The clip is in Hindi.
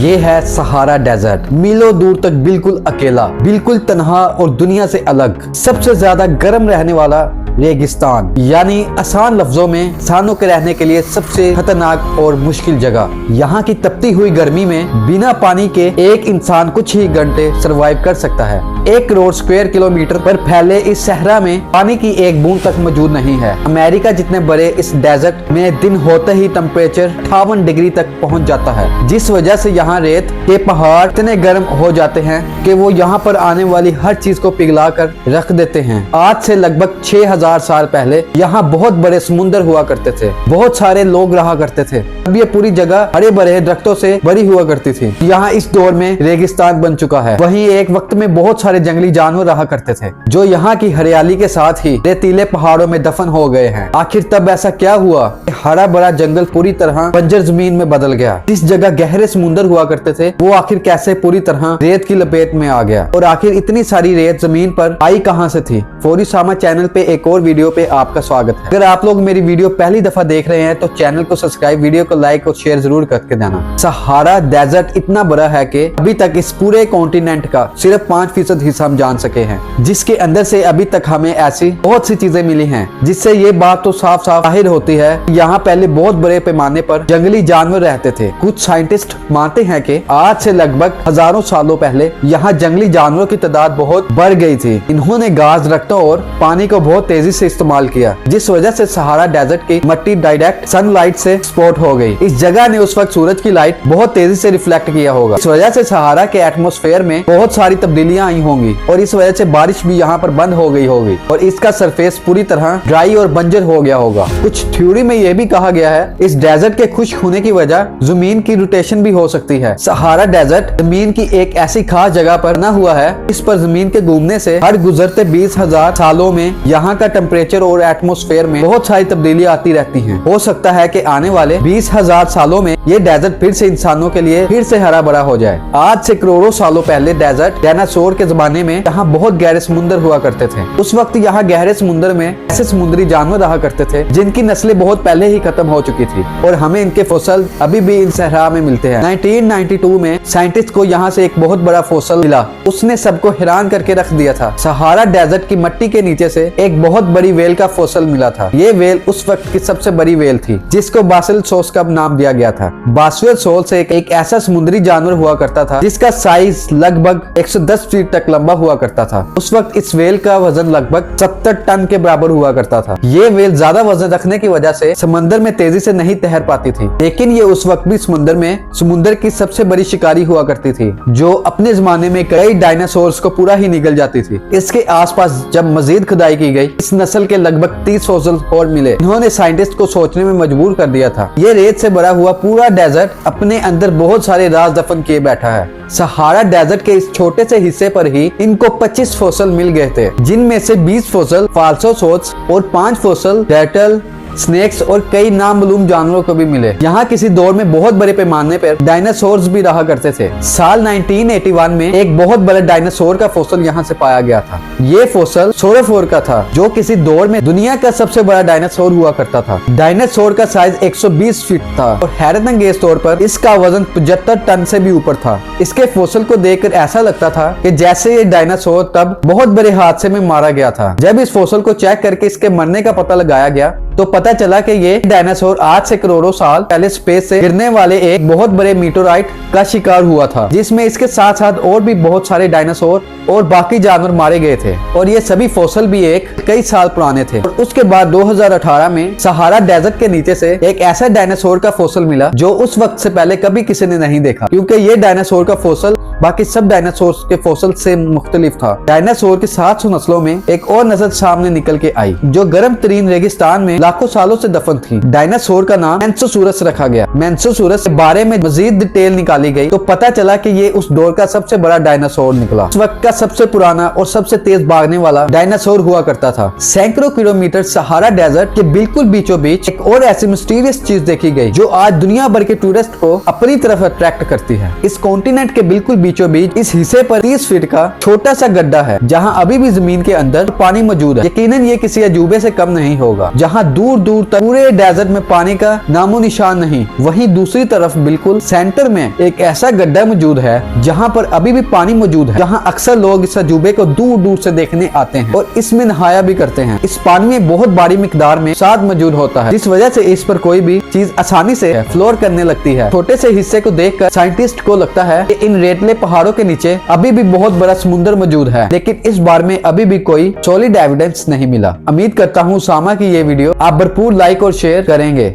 ये है सहारा डेजर्ट। मीलों दूर तक बिल्कुल अकेला, बिल्कुल तन्हा और दुनिया से अलग, सबसे ज्यादा गर्म रहने वाला रेगिस्तान, यानी आसान लफ्जों में इंसानों के रहने के लिए सबसे खतरनाक और मुश्किल जगह। यहाँ की तपती हुई गर्मी में बिना पानी के एक इंसान कुछ ही घंटे सरवाइव कर सकता है। 1 करोड़ स्क्वायर किलोमीटर पर फैले इस सहरा में पानी की एक बूंद तक मौजूद नहीं है। अमेरिका जितने बड़े इस डेजर्ट में दिन होते ही टेम्परेचर 58 डिग्री तक पहुँच जाता है, जिस वजह से यहाँ रेत के पहाड़ इतने गर्म हो जाते हैं कि वो यहाँ पर आने वाली हर चीज को पिघला कर रख देते हैं। आज से लगभग 6000 साल पहले यहाँ बहुत बड़े समुद्र हुआ करते थे, बहुत सारे लोग रहा करते थे। अब ये पूरी जगह हरे भरे दरख्तों से भरी हुआ करती थी। यहाँ इस दौर में रेगिस्तान बन चुका है। वहीं एक वक्त में बहुत सारे जंगली जानवर रहा करते थे, जो यहाँ की हरियाली के साथ ही रेतीले पहाड़ों में दफन हो गए हैं। आखिर तब ऐसा क्या हुआ? हरा भरा जंगल पूरी तरह बंजर जमीन में बदल गया। जिस जगह गहरे समुद्र हुआ करते थे, वो आखिर कैसे पूरी तरह रेत की लपेट में आ गया? और आखिर इतनी सारी रेत जमीन पर आई कहां से थी? फौरी सामा चैनल पे एक और वीडियो पे आपका स्वागत है। अगर आप लोग मेरी वीडियो पहली दफा देख रहे हैं तो चैनल को सब्सक्राइब, वीडियो को लाइक और शेयर जरूर करके देना। सहारा डेजर्ट इतना बड़ा है कि अभी तक इस पूरे कॉन्टिनेंट का सिर्फ 5% हिस्सा हम जान सके हैं, जिसके अंदर से अभी तक हमें ऐसी बहुत सी चीजें मिली हैं, जिससे ये बात तो साफ साफ जाहिर होती है यहाँ पहले बहुत बड़े पैमाने पर जंगली जानवर रहते थे। कुछ साइंटिस्ट मानते हैं कि आज से लगभग हजारों सालों पहले यहाँ जंगली जानवरों की तादाद बहुत बढ़ गई थी। इन्होंने घास, दरख्तों और पानी को बहुत तेजी से इस्तेमाल किया, जिस वजह से सहारा डेजर्ट की मिट्टी डायरेक्ट सनलाइट से स्पॉट हो गई। इस जगह ने उस वक्त सूरज की लाइट बहुत तेजी से रिफ्लेक्ट किया होगा। इस वजह से सहारा के एटमॉस्फेयर में बहुत सारी तब्दीलियां आई होंगी और इस वजह से बारिश भी यहाँ पर बंद हो गई होगी और इसका सरफेस पूरी तरह ड्राई और बंजर हो गया होगा। कुछ थ्योरी में यह भी कहा गया है इस डेजर्ट के खुश्क होने की वजह जमीन की रोटेशन भी हो सकती है। सहारा डेजर्ट जमीन की एक ऐसी खास जगह पर बना हुआ है, इस पर जमीन के घूमने से हर गुजरते 20,000 सालों में यहाँ का टेम्परेचर और एटमॉस्फेयर में बहुत सारी तब्दीलियां आती रहती हैं। हो सकता है कि आने वाले 20,000 सालों में ये डेजर्ट फिर से इंसानों के लिए फिर से हरा भरा हो जाए। आज से करोड़ों सालों पहले डेजर्ट डायनासोर के जमाने में यहाँ बहुत गहरे समुद्र हुआ करते थे। उस वक्त यहाँ गहरे समुद्र में ऐसे समुद्री जानवर रहा करते थे जिनकी नस्लें बहुत पहले ही खत्म हो चुकी थी और हमें इनके फोसिल अभी भी इन सहरा में मिलते हैं। 1992 में साइंटिस्ट को यहाँ से एक बहुत बड़ा फोसिल मिला, उसने सबको हैरान करके रख दिया था। सहारा डेजर्ट की मिट्टी के नीचे से एक बहुत बड़ी वेल का फोसिल मिला था। ये वेल उस वक्त की सबसे बड़ी वेल थी, जिसको बासिलोसॉरस का नाम दिया गया था। बासिलोसॉरस एक ऐसा समुद्री जानवर हुआ करता था जिसका साइज लगभग 110 फीट तक लंबा हुआ करता था। उस वक्त इस वेल का वजन लगभग 70 टन के बराबर हुआ करता था। ये वेल ज्यादा वजन रखने की वजह से समंदर में तेजी से नहीं तैर पाती थी, लेकिन ये उस वक्त भी समुद्र की सबसे बड़ी शिकारी हुआ करती थी, जो अपने जमाने में कई डायनासोर्स को पूरा ही निगल जाती थी। इसके आसपास जब मजीद खुदाई की गई, इस नस्ल के लगभग 30 फॉसिल और मिले। इन्होंने साइंटिस्ट को सोचने में मजबूर कर दिया था। ये रेत से भरा हुआ पूरा डेजर्ट अपने अंदर बहुत सारे राज दफन किए बैठा है। सहारा डेजर्ट के इस छोटे से हिस्से पर ही इनको 25 फॉसिल मिल गए थे, जिनमें से 20 फॉसिल फाल्सोसॉरस और 5 फॉसिल टर्टल, स्नेक्स और कई नामालूम जानवरों को भी मिले। यहाँ किसी दौर में बहुत बड़े पैमाने पर डायनासोर्स भी रहा करते थे। साल 1981 में एक बहुत बड़े डायनासोर का फोसिल यहाँ से पाया गया था। ये फोसिल सोरोफोर का था, जो किसी दौर में दुनिया का सबसे बड़ा डायनासोर हुआ करता था। डायनासोर का साइज 120 फीट था और हैरत अंगेज तौर पर इसका वजन 75 टन से भी ऊपर था। इसके फोसिल को देखकर ऐसा लगता था कि जैसे ये डायनासोर तब बहुत बड़े हादसे में मारा गया था। जब इस फोसिल को चेक करके इसके मरने का पता लगाया गया तो पता चला कि ये डायनासोर आज से करोड़ों साल पहले स्पेस से गिरने वाले एक बहुत बड़े मीटोराइट का शिकार हुआ था, जिसमें इसके साथ साथ और भी बहुत सारे डायनासोर और बाकी जानवर मारे गए थे और ये सभी फोसिल भी कई साल पुराने थे। और उसके बाद 2018 में सहारा डेजर्ट के नीचे से एक ऐसा डायनासोर का फोसिल मिला जो उस वक्त से पहले कभी किसी ने नहीं देखा, क्योंकि ये डायनासोर का फोसिल बाकी सब डायनासोर के फोसिल से मुख्तलिफ था। डायनासोर की 700 नस्लों में एक और नस्ल सामने निकल के आई, जो गर्म तरीन रेगिस्तान में लाखों सालों से दफन थी। डायनासोर का नाम मैंसोसॉरस रखा गया। मैंसोसॉरस के बारे में मजीद डिटेल निकाली गई तो पता चला कि ये उस दौर का सबसे बड़ा डायनासोर निकला। उस वक्त का सबसे पुराना और सबसे तेज भागने वाला डायनासोर हुआ करता था। सैकड़ों किलोमीटर सहारा डेजर्ट के बिल्कुल बीचों बीच एक और ऐसी मिस्टीरियस चीज देखी गई, जो आज दुनिया भर के टूरिस्ट को अपनी तरफ अट्रैक्ट करती है। इस कॉन्टिनेंट के बिल्कुल बीचों बीच इस हिस्से पर 30 फीट का छोटा सा गड्ढा है, जहाँ अभी भी जमीन के अंदर पानी मौजूद है। यकीनन ये किसी अजूबे से कम नहीं होगा, जहाँ दूर दूर तक पूरे डेजर्ट में पानी का नामो निशान नहीं। वहीं दूसरी तरफ बिल्कुल सेंटर में एक ऐसा गड्ढा मौजूद है जहाँ पर अभी भी पानी मौजूद है, जहाँ अक्सर लोग इस अजूबे को दूर दूर से देखने आते हैं और इसमें नहाया भी करते हैं। इस पानी में बहुत बड़ी मिकदार में स्वाद मौजूद होता है, जिस वजह से इस पर कोई भी चीज आसानी से फ्लोर करने लगती है। छोटे से हिस्से को देखकर साइंटिस्ट को लगता है कि इन रेतले पहाड़ों के नीचे अभी भी बहुत बड़ा समुद्र मौजूद है, लेकिन इस बारे में अभी भी कोई सॉलिड एविडेंस नहीं मिला। उम्मीद करता हूँ उसामा की ये वीडियो आप भरपूर लाइक और शेयर करेंगे।